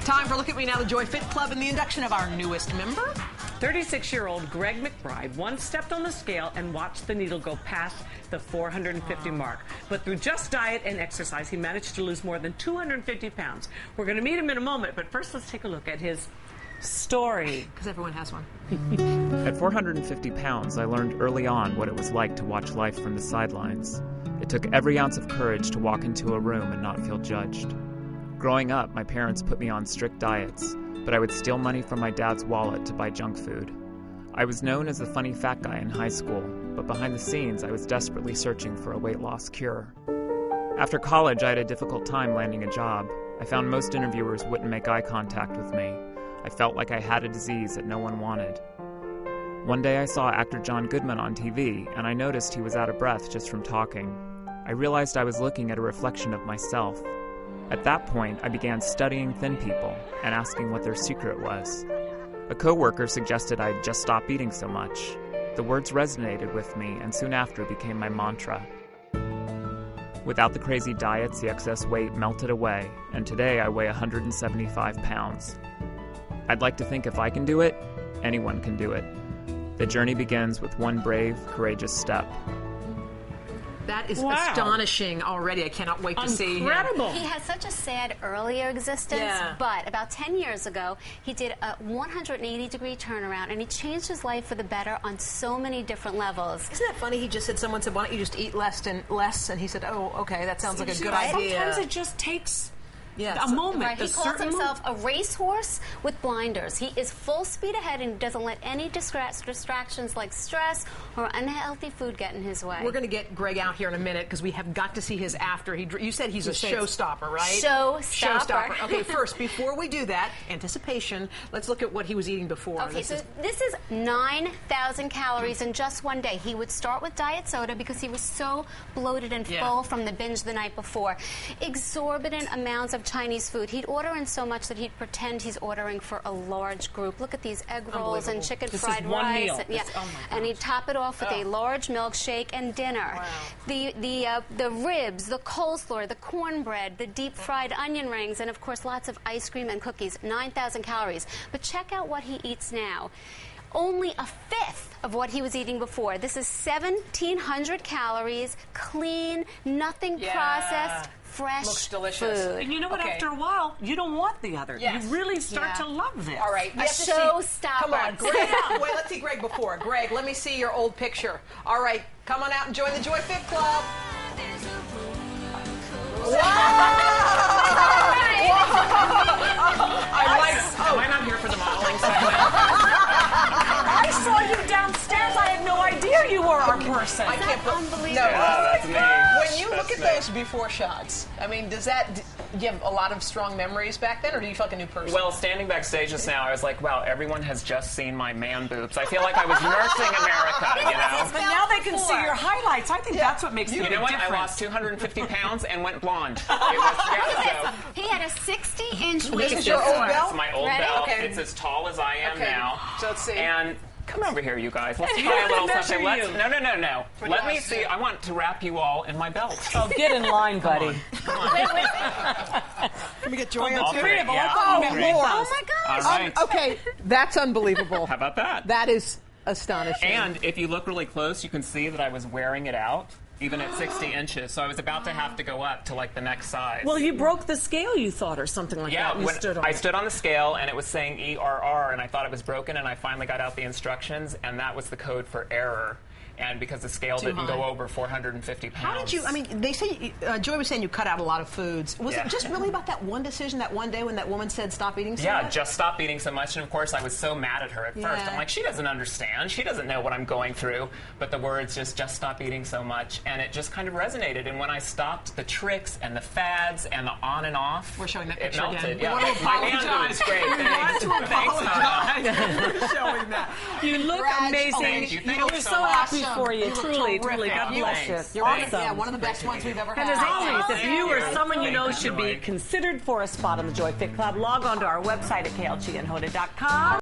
Time for Look at Me Now, the Joy Fit Club, and the induction of our newest member. 36-year-old Gregg once stepped on the scale and watched the needle go past the 450 mark. But through just diet and exercise, he managed to lose more than 250 pounds. We're going to meet him in a moment, but first let's take a look at his story. Because everyone has one. At 450 pounds, I learned early on what it was like to watch life from the sidelines. It took every ounce of courage to walk into a room and not feel judged. Growing up, my parents put me on strict diets, but I would steal money from my dad's wallet to buy junk food. I was known as the funny fat guy in high school, but behind the scenes, I was desperately searching for a weight loss cure. After college, I had a difficult time landing a job. I found most interviewers wouldn't make eye contact with me. I felt like I had a disease that no one wanted. One day I saw actor John Goodman on TV, and I noticed he was out of breath just from talking. I realized I was looking at a reflection of myself. At that point, I began studying thin people and asking what their secret was. A coworker suggested I'd just stop eating so much. The words resonated with me and soon after became my mantra. Without the crazy diets, the excess weight melted away, and today I weigh 175 pounds. I'd like to think if I can do it, anyone can do it. The journey begins with one brave, courageous step. That is astonishing already. I cannot wait to see him. Incredible. He has such a sad earlier existence, but about 10 years ago, he did a 180-degree turnaround, and he changed his life for the better on so many different levels. Isn't that funny? He just said, someone said, why don't you just eat less, and he said, oh, okay, that sounds like a good idea. Sometimes it just takes a moment. Right. He calls himself a racehorse with blinders. He is full speed ahead and doesn't let any distractions like stress or unhealthy food get in his way. We're going to get Gregg out here in a minute because we have got to see his after. You said he's a showstopper, right? Showstopper. Okay, first, before we do that, anticipation, let's look at what he was eating before. Okay, this is 9,000 calories in just one day. He would start with diet soda because he was so bloated and full from the binge the night before. Exorbitant amounts of Chinese food. He'd order in so much that he'd pretend he's ordering for a large group. Look at these egg rolls and chicken fried rice. And he'd top it off with a large milkshake and dinner. Wow. The ribs, the coleslaw, the cornbread, the deep fried onion rings, and of course lots of ice cream and cookies. 9,000 calories. But check out what he eats now. Only a fifth of what he was eating before. This is 1,700 calories, clean, nothing processed, fresh Looks delicious. food. And you know what? After a while, you don't want the other. Yes. You really start to love this. All right. A showstopper. Come on, Gregg. Wait, let's see Gregg before. Gregg, let me see your old picture. All right, come on out and join the Joy Fit Club. Am I not here for the modeling segment? I saw you downstairs. I had no idea you were our person. I can't unbelievable. No, that's me. When you look at those before shots, I mean, do you have a lot of strong memories back then, or do you feel like a new person? Well, standing backstage just now, I was like, wow, everyone has just seen my man boobs. I feel like I was nursing America, you know? But now they can see your highlights. I think that's what makes You it know what? different. I lost 250 pounds and went blonde. It was, He had a 60-inch waist. This is your old belt? That's my old Ready? belt. Okay. It's as tall as I am now. So let's see. And come over here, you guys. Let's try a little something. No. Let me see. I want to wrap you all in my belt. Oh, get in line, buddy. Can we get Joy on too? Three of them. Yeah. Oh, Lord. Oh my gosh. All right. Okay, that's unbelievable. How about that? That is astonishing. And if you look really close, you can see that I was wearing it out, even at 60 inches. So I was about to have to go up to like the next size. Well, you broke the scale, you thought, or something like that. You stood on I it. stood on the scale and it was saying ERR, and I thought it was broken, and I finally got out the instructions, and that was the code for error. And because the scale didn't go over 450 pounds. How did you, I mean, they say, Joy was saying you cut out a lot of foods. Was it just really about that one decision, that one day when that woman said stop eating so much? Yeah, just stop eating so much. And of course, I was so mad at her at first. I'm like, she doesn't understand. She doesn't know what I'm going through. But the words just stop eating so much. And it just kind of resonated. And when I stopped, the tricks and the fads and the on and off, We're showing that it picture melted. again. Yeah, We want to my hand apologize. was great. We want to apologize for showing that. You look amazing. Thank you. Thank We're you so so much. happy for you. Truly. God bless you. You're one of the best ones we've ever had. And as always, if you or someone you know Thank you, should be Joy. considered for a spot on the Joy Fit Club, log on to our website at klgandhoda.com.